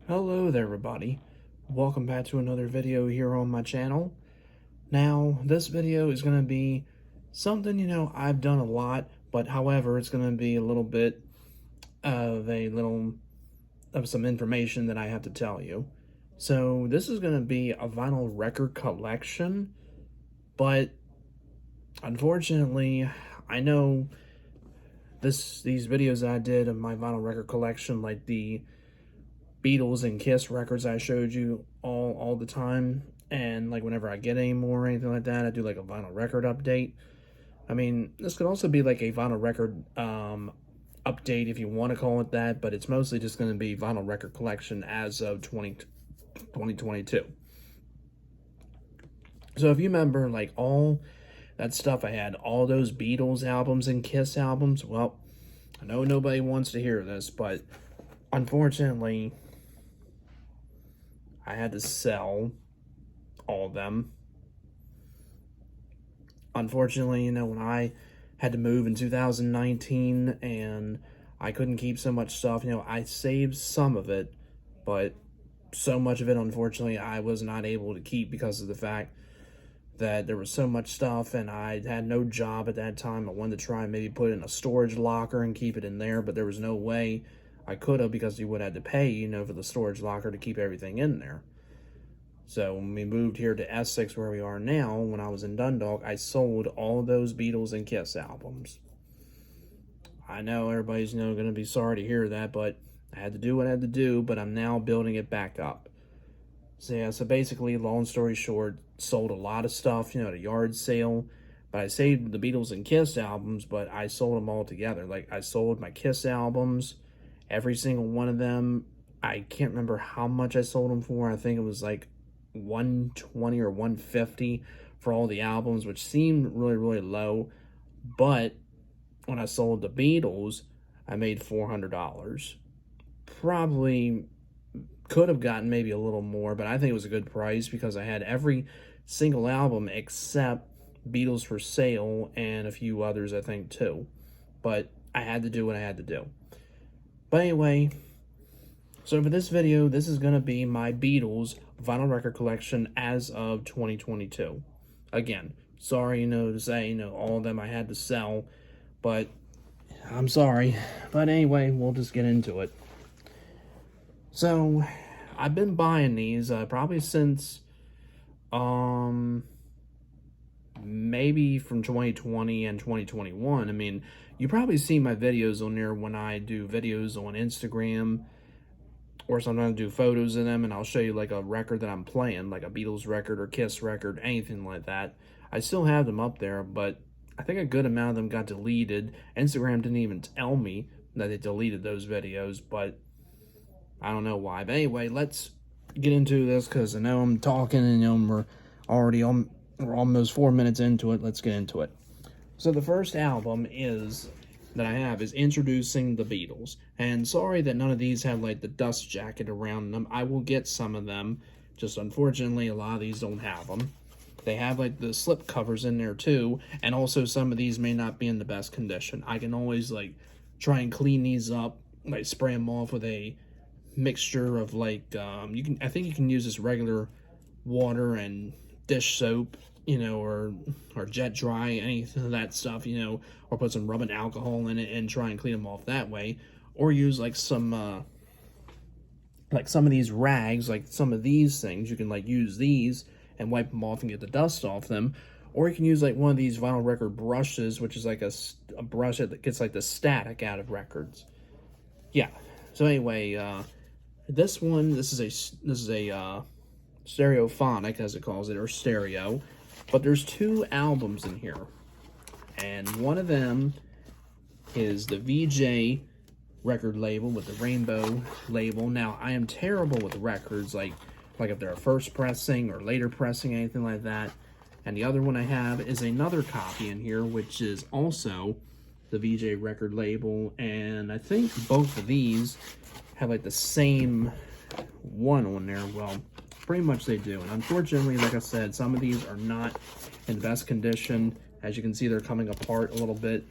Hello there everybody, welcome back to another video here on my channel. Now this video is going to be something I've done a lot, but however it's going to be a little bit of some information that I have to tell you. So this is going to be a vinyl record collection, but unfortunately I know these videos that I did of my vinyl record collection, like the Beatles and Kiss records I showed you all the time, and like whenever I get any more or anything like that, I do like a vinyl record update. I mean, this could also be like a vinyl record update if you want to call it that, but it's mostly just going to be vinyl record collection as of 2022. So if you remember, like all that stuff I had, all those Beatles albums and Kiss albums, well, I know nobody wants to hear this, but unfortunately I had to sell all of them. Unfortunately, when I had to move in 2019 and I couldn't keep so much stuff, I saved some of it, but so much of it, unfortunately, I was not able to keep because of the fact that there was so much stuff and I had no job at that time. I wanted to try and maybe put it in a storage locker and keep it in there, but there was no way I could have, because you would have to pay, for the storage locker to keep everything in there. So when we moved here to Essex, where we are now, when I was in Dundalk, I sold all of those Beatles and Kiss albums. I know everybody's going to be sorry to hear that, but I had to do what I had to do, but I'm now building it back up. So yeah, so basically, long story short, sold a lot of stuff, at a yard sale, but I saved the Beatles and Kiss albums, but I sold them all together. Like, I sold my Kiss albums, every single one of them. I can't remember how much I sold them for. I think it was like $120 or $150 for all the albums, which seemed really low. But when I sold the Beatles, I made $400. Probably could have gotten maybe a little more, but I think it was a good price because I had every single album except Beatles for Sale and a few others, I think, too. But I had to do what I had to do. But anyway, so for this video, this is going to be my Beatles vinyl record collection as of 2022. Again, sorry, to say, all of them I had to sell, but I'm sorry. But anyway, we'll just get into it. So, I've been buying these probably since, maybe from 2020 and 2021. I mean, you probably see my videos on there when I do videos on Instagram, or sometimes I do photos of them, and I'll show you like a record that I'm playing, like a Beatles record or Kiss record, anything like that. I still have them up there, but I think a good amount of them got deleted. Instagram didn't even tell me that they deleted those videos, but I don't know why. But anyway, let's get into this, because I know I'm talking and we're almost 4 minutes into it. Let's get into it. So the first album that I have is Introducing the Beatles. And sorry that none of these have like the dust jacket around them. I will get some of them. Just unfortunately, a lot of these don't have them. They have like the slip covers in there too. And also some of these may not be in the best condition. I can always like try and clean these up, like spray them off with a mixture of like, I think you can use this regular water and dish soap, or jet dry, anything of that stuff, or put some rubbing alcohol in it and try and clean them off that way, or use like some of these rags, like some of these things, you can like use these and wipe them off and get the dust off them, or you can use like one of these vinyl record brushes, which is like a brush that gets like the static out of records. Yeah. So anyway, this is a stereophonic, as it calls it, or stereo. But there's two albums in here, and one of them is the VJ record label with the rainbow label. Now, I am terrible with records, like if they're a first pressing or later pressing, anything like that. And the other one I have is another copy in here, which is also the VJ record label, and I think both of these have like the same one on there. Well, pretty much they do. And unfortunately, like I said, some of these are not in the best condition. As you can see, they're coming apart a little bit.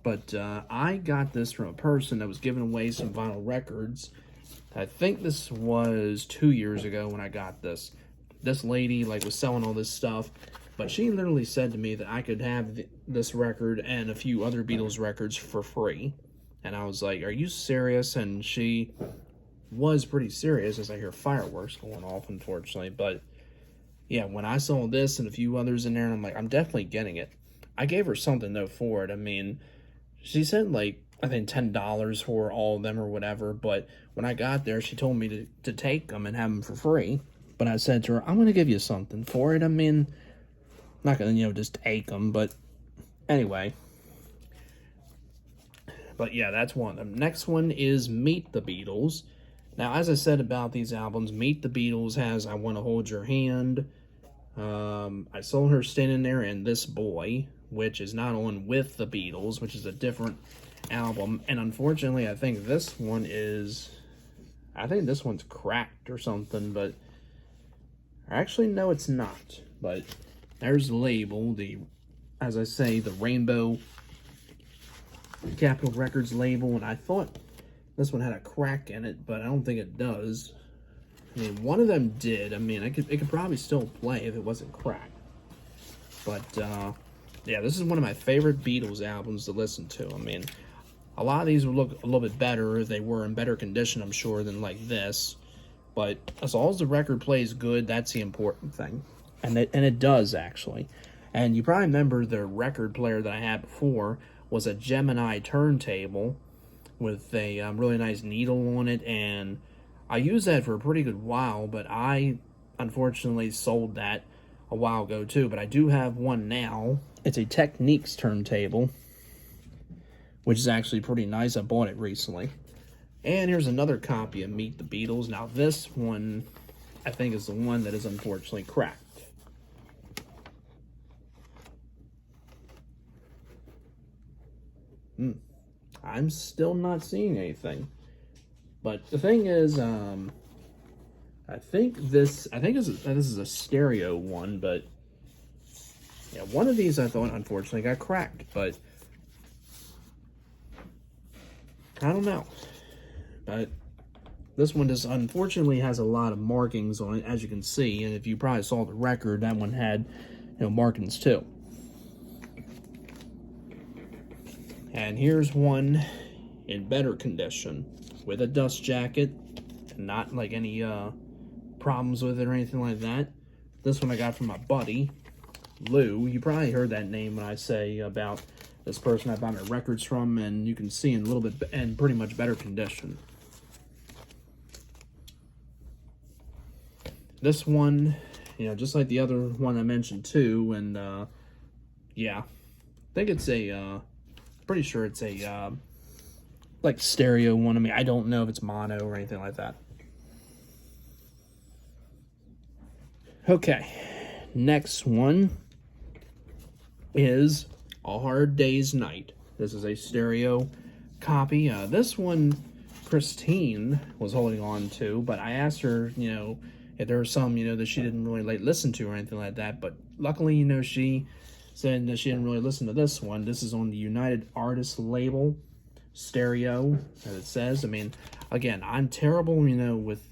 But I got this from a person that was giving away some vinyl records, I think this was 2 years ago when I got this. This lady, like, was selling all this stuff, but she literally said to me that I could have this record and a few other Beatles records for free. And I was like, are you serious? And she was pretty serious, as I hear fireworks going off, unfortunately. But yeah, when I saw this and a few others in there, and I'm like, I'm definitely getting it. I gave her something, though, for it. I mean, she said, like, I think $10 for all of them or whatever. But when I got there, she told me to take them and have them for free. But I said to her, I'm going to give you something for it. I mean, I'm not going to, just take them. But anyway. But yeah, that's one of them. Next one is Meet the Beatles. Now, as I said about these albums, Meet the Beatles has I Want to Hold Your Hand. I saw her standing there in This Boy, which is not on with the Beatles, which is a different album. And unfortunately, I think this one's cracked or something, but actually, no, it's not. But there's the label, as I say, the Rainbow Capitol Records label, and I thought this one had a crack in it, but I don't think it does. I mean, one of them did. I mean, it could probably still play if it wasn't cracked. But, yeah, this is one of my favorite Beatles albums to listen to. I mean, a lot of these would look a little bit better if they were in better condition, I'm sure, than like this. But as long as the record plays good, that's the important thing. And it does, actually. And you probably remember the record player that I had before was a Gemini turntable with a really nice needle on it, and I used that for a pretty good while, but I unfortunately sold that a while ago too. But I do have one now. It's a Techniques turntable, which is actually pretty nice. I bought it recently. And here's another copy of Meet the Beatles. Now this one, I think, is the one that is unfortunately cracked. I'm still not seeing anything. But the thing is, I think this is a stereo one, but yeah, one of these I thought unfortunately got cracked, but I don't know. But this one just unfortunately has a lot of markings on it, as you can see, and if you probably saw the record, that one had, markings too. And here's one in better condition with a dust jacket, not like any problems with it or anything like that. This one I got from my buddy Lou. You probably heard that name when I say about this person I buy my records from, and you can see in a little bit and pretty much better condition. This one, just like the other one I mentioned too, and yeah, I think it's pretty sure it's a like stereo one. I mean, I don't know if it's mono or anything like that. Okay, next one is A Hard Day's Night. This is a stereo copy. This one Christine was holding on to, but I asked her, if there were some, that she didn't really listen to or anything like that. But luckily, she said that she didn't really listen to this one. This is on the United Artists label, stereo, as it says. I mean, again, I'm terrible, with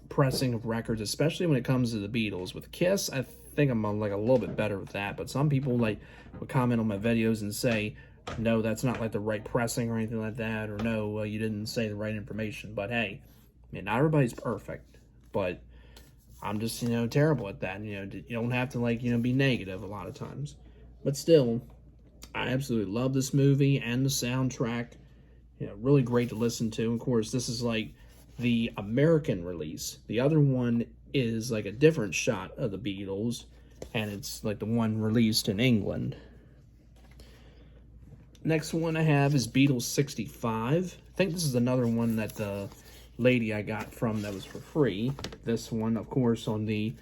pressing of records, especially when it comes to the Beatles. With Kiss, I think I'm a little bit better with that. But some people would comment on my videos and say, no, that's not the right pressing or anything like that, or no, you didn't say the right information. But hey, I mean, not everybody's perfect, but I'm just terrible at that. You don't have to be negative a lot of times. But still, I absolutely love this movie and the soundtrack. Really great to listen to. Of course, this is the American release. The other one is a different shot of the Beatles, and it's the one released in England. Next one I have is Beatles 65. I think this is another one that the lady I got from that was for free. This one, of course, on the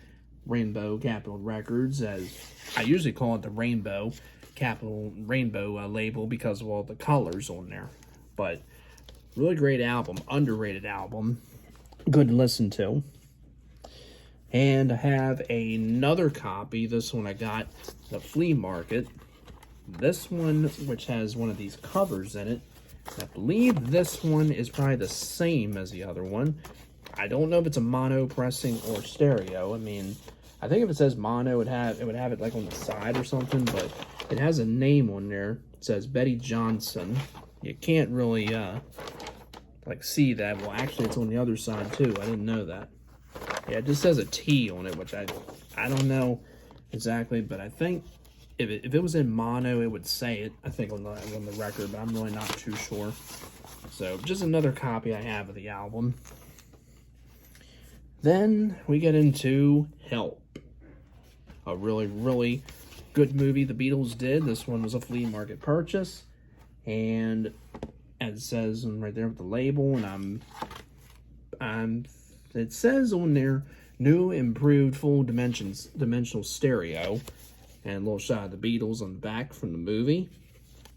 Rainbow Capitol Records, as I usually call it the Rainbow Capitol Rainbow label because of all the colors on there. But really great album, underrated album, good to listen to. And I have another copy. This one I got at the flea market. This one, which has one of these covers in it, I believe this one is probably the same as the other one. I don't know if it's a mono pressing or stereo. I mean, I think if it says mono, it would have it like on the side or something, but it has a name on there. It says Betty Johnson. You can't really like see that. Well, actually, it's on the other side too. I didn't know that. Yeah, it just says a T on it, which I don't know exactly, but I think if it was in mono, it would say it. I think on the record, but I'm really not too sure. So just another copy I have of the album. Then we get into Help, a really, really good movie the Beatles did. This one was a flea market purchase, and as it says right there with the label, and it says on there, new improved full dimensional stereo, and a little shot of the Beatles on the back from the movie.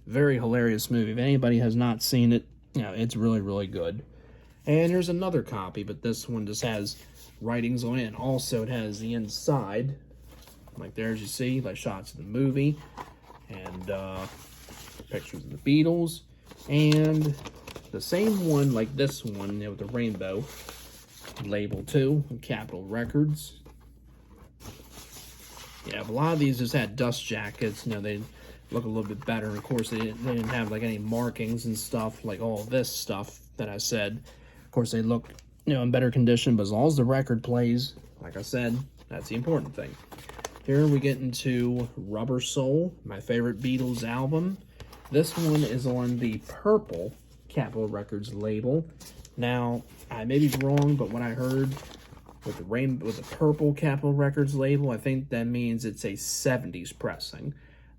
Very hilarious movie. If anybody has not seen it, you know, it's really, really good. And here's another copy, but this one just has writings on it, and also it has the inside, like there as you see, like shots of the movie, and pictures of the Beatles, and the same one like this one, you know, with the rainbow label too, Capitol Records. Yeah, a lot of these just had dust jackets, you know, they look a little bit better, and of course they didn't have like any markings and stuff, like all this stuff that I said. Of course they look, you know, in better condition, but as long as the record plays, like I said, that's the important thing. Here we get into Rubber Soul, my favorite Beatles album. This one is on the purple Capitol Records label. Now, I may be wrong, but when I heard with the purple Capitol Records label, I think that means it's a 70s pressing.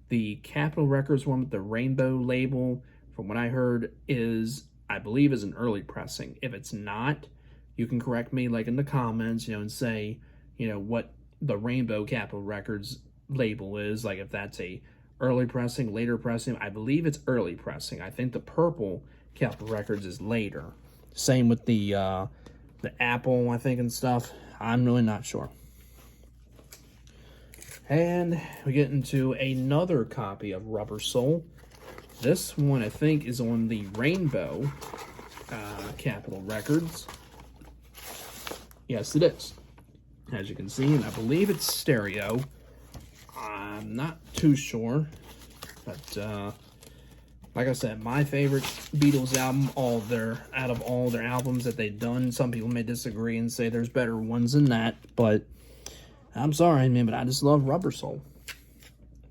The Capitol Records one with the rainbow label, from what I heard, I believe is an early pressing. If it's not, you can correct me like in the comments, you know, and say, you know, what the rainbow Capitol Records label is, like if that's a early pressing, later pressing. I believe it's early pressing. I think the purple Capitol Records is later. Same with the Apple, I think, and stuff. I'm really not sure. And we get into another copy of Rubber Soul. This one, I think, is on the rainbow Capitol Records. Yes, it is. As you can see, and I believe it's stereo. I'm not too sure, but like I said, my favorite Beatles album, out of all their albums that they've done. Some people may disagree and say there's better ones than that, but I'm sorry, man, but I just love Rubber Soul.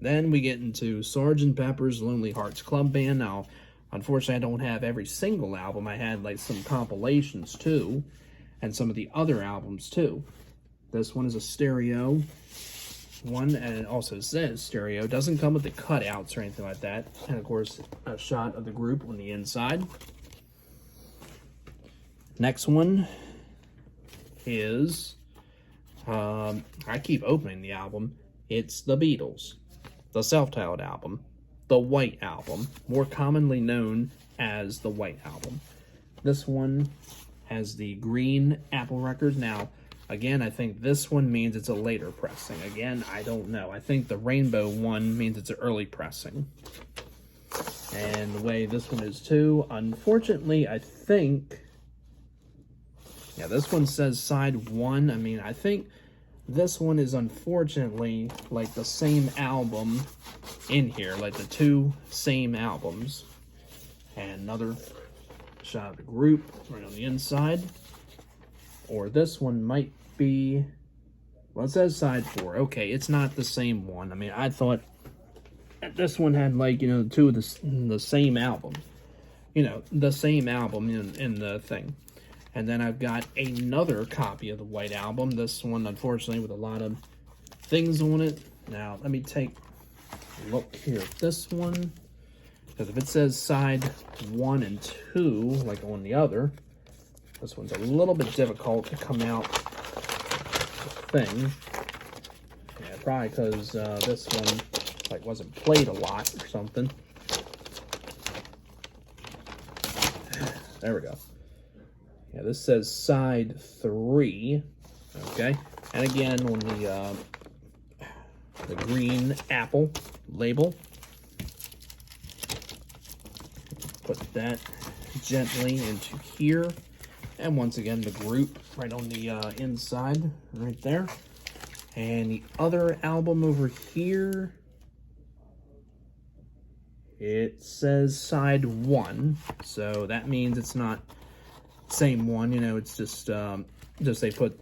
Then we get into Sgt. Pepper's Lonely Hearts Club Band. Now, unfortunately, I don't have every single album. I had like some compilations too, and some of the other albums too. This one is a stereo one, and it also says stereo. Doesn't come with the cutouts or anything like that. And of course, a shot of the group on the inside. Next one is, I keep opening the album. It's the Beatles, the self-titled album, the White Album, more commonly known as the White Album. This one has the green Apple records. Now, again, I think this one means it's a later pressing. Again, I don't know. I think the rainbow one means it's an early pressing. And the way this one is too, unfortunately, I think, yeah, this one says side 1. I mean, I think this one is unfortunately like the same album in here, like the two same albums. And another shot of the group right on the inside. Or this one might be, well, it says side 4. Okay, it's not the same one. I mean, I thought that this one had, like, you know, two of the same album. You know, the same album in the thing. And then I've got another copy of the White Album. This one, unfortunately, with a lot of things on it. Now, let me take a look here at this one. Because if it says side 1 and 2, like on the other, this one's a little bit difficult to come out the thing. Yeah, probably because this one like wasn't played a lot or something. There we go. Yeah, this says side 3. Okay, and again on the green Apple label. put that gently into here. And once again, the group right on the inside, right there. And the other album over here, it says side 1. So that means it's not same one, you know, it's just they put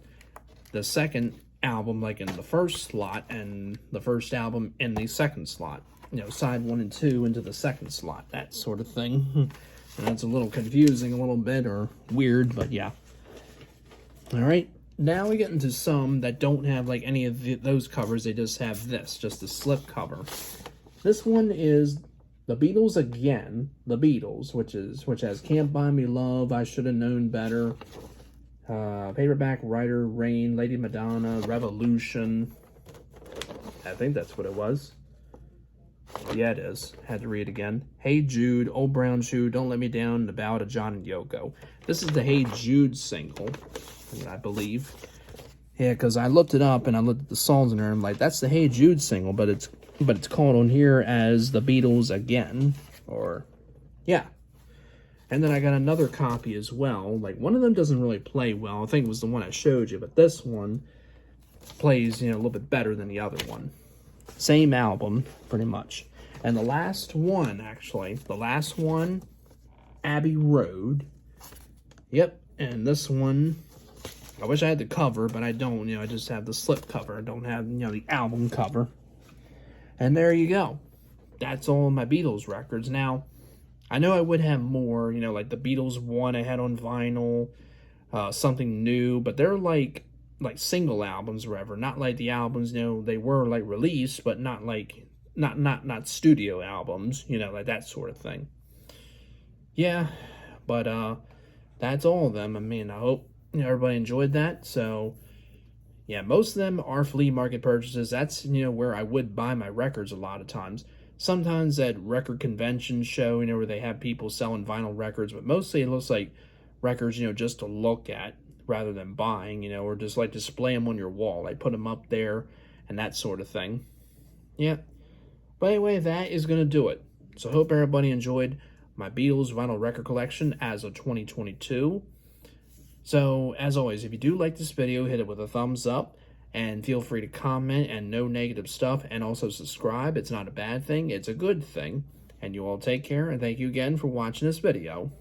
the second album like in the first slot and the first album in the second slot. You know, side 1 and 2 into the second slot, that sort of thing. And that's a little confusing a little bit, or weird, but yeah. Alright, now we get into some that don't have like any of those covers, they just have this, just the slip cover. This one is the Beatles again, the Beatles, which has Can't Buy Me Love, I Should Have Known Better, Paperback Writer, Rain, Lady Madonna, Revolution. I think that's what it was. Yeah, it is. Had to read it again. Hey Jude, Old Brown Shoe, Don't Let Me Down, The Ballad of John and Yoko. This is the Hey Jude single, I believe. Yeah, because I looked it up and I looked at the songs in there and I'm like, that's the Hey Jude single, but it's called on here as the Beatles again. Or, yeah. And then I got another copy as well. Like, one of them doesn't really play well. I think it was the one I showed you, but this one plays, you know, a little bit better than the other one. Same album, pretty much. And the last one, actually, Abbey Road. Yep, and this one, I wish I had the cover, but I don't. You know, I just have the slip cover. I don't have, you know, the album cover. And there you go. That's all of my Beatles records. Now, I know I would have more, you know, like the Beatles one I had on vinyl, something new, but they're like single albums or whatever, not like the albums, you know, they were like released, but not like not studio albums, you know, like that sort of thing. Yeah, but that's all of them. I mean, I hope, you know, everybody enjoyed that. So yeah, most of them are flea market purchases. That's, you know, where I would buy my records a lot of times. Sometimes at record convention show, you know, where they have people selling vinyl records, but mostly it looks like records, you know, just to look at rather than buying, you know, or just like display them on your wall. Like put them up there and that sort of thing. Yeah. But anyway, that is going to do it. So I hope everybody enjoyed my Beatles vinyl record collection as of 2022. So, as always, if you do like this video, hit it with a thumbs up. And feel free to comment and no negative stuff. And also subscribe. It's not a bad thing. It's a good thing. And you all take care. And thank you again for watching this video.